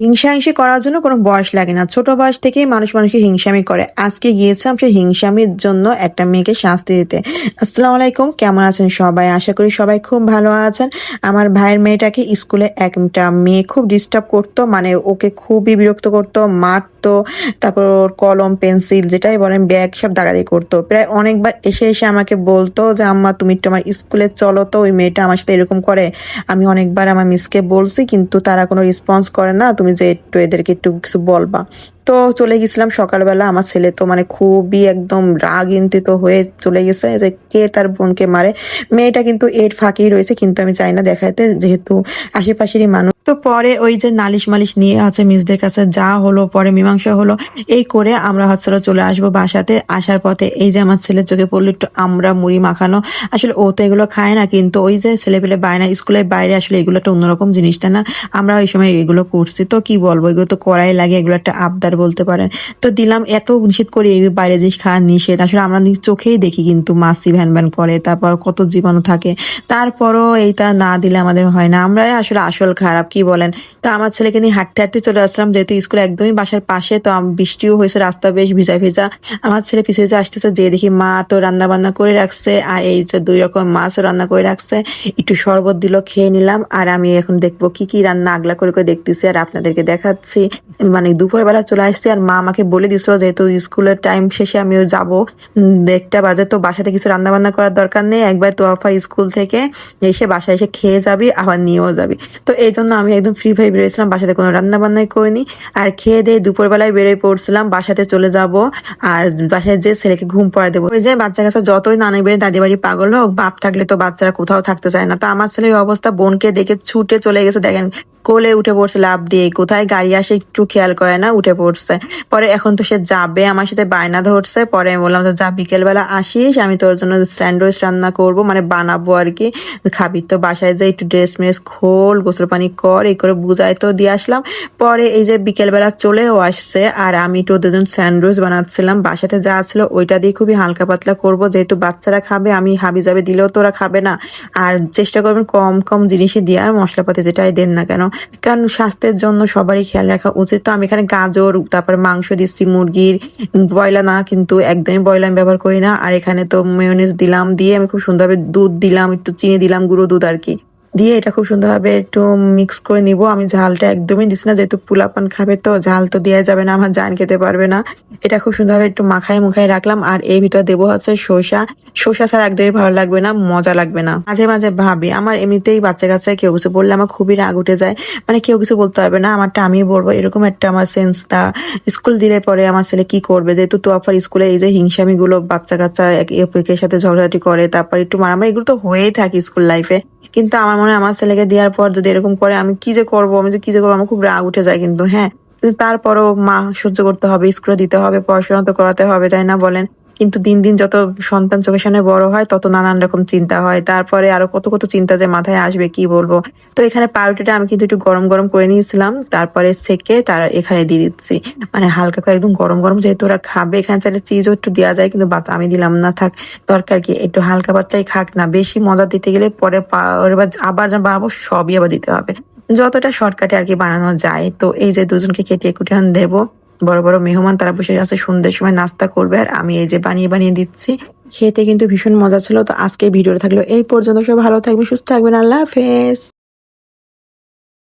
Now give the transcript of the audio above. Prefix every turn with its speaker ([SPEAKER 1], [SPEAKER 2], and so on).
[SPEAKER 1] হিংসাহিংসি করার জন্য কোনো বয়স লাগে না। ছোট বয়স থেকেই মানুষ মানুষকে হিংসামি করে। আজকে গিয়েছিলাম সেই হিংসামির জন্য একটা মেয়েকে শাস্তি দিতে। আসসালামু আলাইকুম, কেমন আছেন সবাই? আশা করি সবাই খুব ভালো আছেন। আমার ভাইয়ের মেয়েটাকে স্কুলে একটা মেয়ে খুব ডিস্টার্ব করতো, মানে ওকে খুবই বিরক্ত করতো, মারতো, তারপর ওর কলম পেন্সিল যেটাই বলেন ব্যাগ সব দাগাদাগি করতো। প্রায় অনেকবার এসে এসে আমাকে বলতো যে আম্মা তুমি একটু আমার স্কুলে চলো তো, ওই মেয়েটা আমার সাথে এরকম করে। আমি অনেকবার আমার মিসকে বলছি কিন্তু তারা কোনো রেসপন্স করে না, তুমি যে একটু এদেরকে একটু কিছু বলবা। তো চলে গেছিলাম সকালবেলা। আমার ছেলে তো মানে খুবই একদম রাগিন্তিত হয়ে চলে গেছে যে কে তার বোনকে মারে। মেয়েটা কিন্তু এর ফাঁকেই রয়েছে, কিন্তু আমি চাই না দেখাতে, যেহেতু আশেপাশেরই মানুষ। তো পরে ওই যে নালিশ মালিশ নিয়ে আছে মিসদের কাছে, যা হলো পরে মীমাংসা হলো। এই করে আমরা হচ্ছে চলে আসবো বাসাতে। আসার পথে এই যে আমার ছেলের চোখে পড়লো একটু আমরা মুড়ি মাখানো। আসলে ও তো এগুলো খায় না, কিন্তু ওই যে ছেলেপেলে বায়না, স্কুলের বাইরে আসলে এগুলো একটা অন্যরকম জিনিসটা না। আমরা ওই সময় এগুলো করছি, তো কি বলবো, এগুলো তো করাই লাগে, এগুলো একটা আবদার বলতে পারেন। তো দিলাম, এত নিষেধ করি এই বাইরে জিনিস খাওয়া নিষেধ, আসলে আমরা চোখেই দেখি কিন্তু মাছি ভ্যান ভ্যান করে, তারপর কত জীবাণু থাকে। তারপরও এইটা না দিলে আমাদের হয় না, আমরা আসলে আসল খারাপ, কি বলেন? তো আমার ছেলেকে নিয়ে হাঁটতে হাঁটতে চলে আসলাম, যেহেতু স্কুল একদমই বাসার পাশে। তো বৃষ্টিও হয়েছে, রাস্তা বেশ ভিজা ভিজা। আমার ছেলে পিছু পিছু আসতেছে, যে দেখি মা তো রান্না বান্না করে রাখছে, আর এই যে 2 রকম মাছও রান্না করে রাখছে। একটু শরবত দিল, খেয়ে নিলাম। আর আমি এখন দেখবো কি কি রান্না, আগলা করে করে দেখতেছি আর আপনাদেরকে দেখাচ্ছি। মানে দুপুরবেলা চলে আসছি, আর মা আমাকে বলে দিছিল যেহেতু স্কুলের টাইম শেষে আমিও যাবো 1টা বাজে, তো বাসাতে কিছু রান্না বান্না করার দরকার নেই, একবার তোয়াফা স্কুল থেকে এসে বাসায় এসে খেয়ে যাবি, আবার নিয়েও যাবি। তো এই জন্য আমি একদম ফ্রি ভাবে বেরিয়েছিলাম, বাসাতে কোনো রান্না বান্নাই করিনি। আর খেয়ে দিয়ে দুপুরবেলায় বেরিয়ে পড়ছিলাম, বাসাতে চলে যাব। আর বাসায় যে ছেলেকে ঘুম পড়া দেবো। ওই যে বাচ্চা কাছে যতই নানি বাড়ি দাদি বাড়ি পাগল হোক, বাপ থাকলে তো বাচ্চারা কোথাও থাকতে চায় না। তো আমার ছেলে অবস্থা, বোনকে দেখে ছুটে চলে গেছে, দেখেন কোলে উঠে পড়ছে লাফ দিয়ে, কোথায় গাড়ি আসে একটু খেয়াল করে না, উঠে পড়ছে। পরে এখন তো সে যাবে, আমার সাথে বায়না ধরছে। পরে আমি বললাম যে যা বিকেলবেলা আসিস, আমি তোর জন্য স্যান্ডউইচ রান্না করব, মানে বানাবো আর কি, খাবি তো। বাসায় যে একটু ড্রেস মেস খোল, গোসল পানি কর, এই করে বুঝাই তো দিয়ে আসলাম। পরে এই যে বিকেলবেলা চলেও আসছে, আর আমি তো ওদের জন্য স্যান্ডউইচ বানাচ্ছিলাম। বাসাতে যা ছিল ওইটা দিয়ে খুবই হালকা পাতলা করব, যেহেতু বাচ্চারা খাবে, আমি হাবি যাবে দিলেও তো ওরা খাবে না। আর চেষ্টা করবেন কম কম জিনিসই দেওয়ার, মশলাপাতি যেটাই দেন না কেন, কারণ স্বাস্থ্যের জন্য সবারই খেয়াল রাখা উচিত। তো আমি এখানে গাজর, তারপরে মাংস দিচ্ছি মুরগির, ব্রয়লার না, কিন্তু একদমই ব্রয়লার আমি ব্যবহার করি না। আর এখানে তো মেয়োনিজ দিলাম, দিয়ে আমি খুব সুন্দরভাবে দুধ দিলাম, একটু চিনি দিলাম, গুঁড়ো দুধ আর কি, দিয়ে এটা খুব সুন্দরভাবে একটু মিক্স করে নিব। আমি ঝালটা একদমই দিচ্ছি না, যেহেতু পোলাপান খাবে তো ঝাল তো দেওয়া যাবে না, আমার জান খেতে পারবে না। এটা খুব সুন্দরভাবে একটু মাখায় মুখায় রাখলাম। আর এই ভিতরে দেবো হচ্ছে শসা। শসা ছাড়া একদমই ভালো লাগবে না, মজা লাগবে না। মাঝে মাঝে ভাবি, আমার এমনিতেই বাচ্চা কাচ্চায় কেউ কিছু বললে আমার খুবই রাগ উঠে যায়, মানে কেউ কিছু বলতে পারবে না, আমারটা আমি বলবো, এরকম একটা আমার সেন্স। তা স্কুল দিলে পরে আমার ছেলে কি করবে, যেহেতু তোয়াফার স্কুলে এই যে হিংসামি গুলো, বাচ্চা কাচ্চা একের সাথে ঝগড়াঝাটি করে, তারপর একটু মারামারি, এগুলো তো হয়েই থাকে স্কুল লাইফে। কিন্তু আমার মনে হয় আমার ছেলেকে দেওয়ার পর যদি এরকম করে, আমি কি যে করবো, আমি যে কি যে করবো, আমার খুব রাগ উঠে যায়। কিন্তু হ্যাঁ, কিন্তু তারপরও মা সহ্য করতে হবে, স্কুলে দিতে হবে, পড়াশোনা তো করাতে হবে, তাই না বলেন? কিন্তু দিন দিন যত সন্তান চোখের সামনে বড় হয়, তত নানান রকম চিন্তা হয়, তারপরে আরো কত কত চিন্তা যে মাথায় আসবে, কি বলবো। তো এখানে পাউরুটিটা আমি কিন্তু একটু গরম গরম করে নিয়েছিলাম, তারপরে সেকে তার এখানে দিয়ে দিচ্ছি, মানে হালকা করে একদম গরম গরম, যেহেতু ওরা খাবে। এখানে চাইলে চিজও একটু দেওয়া যায়, কিন্তু আমি দিলাম না, থাক, দরকার কি, একটু হালকা পাতলাই খাক না, বেশি মজা দিতে গেলে পরে আবার যা বানাবো সবই আবার দিতে হবে। যতটা শর্টকাটে আর কি বানানো যায়। তো এই যে দুজনকে কেটে কুটে দেবো, বড় বড় মেহমান তারা বসে আছে, সন্ধ্যের সময় নাস্তা করবে, আর আমি এই যে বানিয়ে বানিয়ে দিচ্ছি। খেতে কিন্তু ভীষণ মজা ছিল। তো আজকে ভিডিওটা থাকলো এই পর্যন্ত, সব ভালো থাকবে, সুস্থ থাকবেন, আল্লাহ হাফেজ।